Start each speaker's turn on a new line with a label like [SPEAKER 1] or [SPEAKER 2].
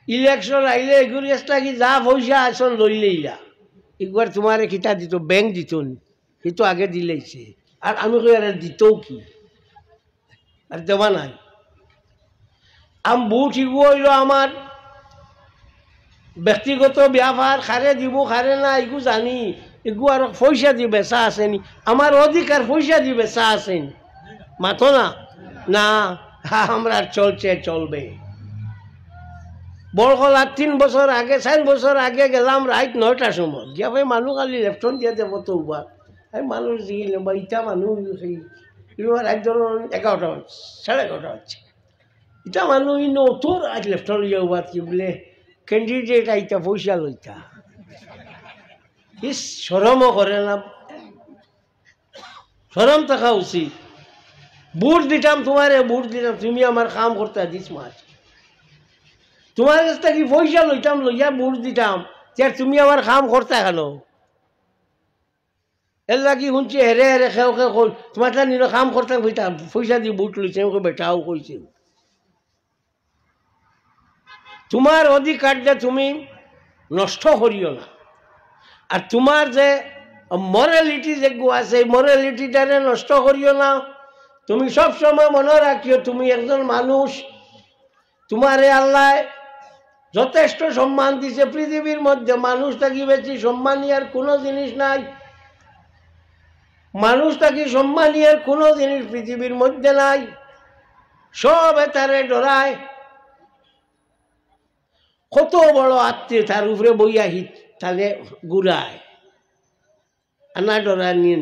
[SPEAKER 1] election আইলে এগুলি কি যা পয়সা আসন লইলে ইলা একবার তোমার কিতা দিত ব্যাংক দিত কিন্তু আগে দিলেইছে আর আমি কই আর দিতও কি আর দেওয়া নাই আমি বুট শিখব হইল আমার ব্যক্তিগত ব্যাপার খারে দিব খারে না এগু জানি এগু আর পয়সা দি বেচা আসেনি আমার অধিকার পয়সা দি বেচা আসেনি মাথো না না আমরা চলছে চলবে বড়কলার 3 বছর আগে 4 বছর আগে গেলাম রাত 9টার সময় গিয়া ভাই মানুষ খালি লেফটন দিয়ে দেবো তো উবার আমি মানুষ দিল বা ইটা মানুষ সেই রাত ধরুন 11টা বাজছে 11:30 বাজছে ইটা মানুষ তোর আজ লেফটন লিয়া উবার কি বলে ক্যান্ডিডেট আইতা পয়সা লইতা ইস শরমও করে না শরম থাকা উচিত বুট দিতাম তোমারে বুট দিতাম তুমি আমার কাম করতে দিস মাছ তোমার কাছ থেকে পয়সা লইতাম লইয়া বুট দিতাম তার তুমি আমার কাম করতে কেন এর লাগি শুনছি হেরে হেরে খেও খেয়ে কই তোমার নিল কাম করতে বইতাম পয়সা দিয়ে বুট লইছে বেটাও কইছে তোমার অধিকারটা তুমি নষ্ট করিও না আর তোমার যে মরালিটি যেগু আছে মরালিটিটারে নষ্ট করিও না তুমি সব সময় মনে রাখিও তুমি একজন মানুষ তোমারে আল্লাহ যথেষ্ট সম্মান দিছে পৃথিবীর মধ্যে মানুষ থাকি বেশি সম্মানী আর কোনো জিনিস নাই মানুষ থাকি সম্মানী আর কোনো জিনিস পৃথিবীর মধ্যে নাই সব তারে ডরায় কত বড় আত্মীয় তার উপরে বইয়া হিট তাহলে ঘুরায় আনা ডরায় নিয়ে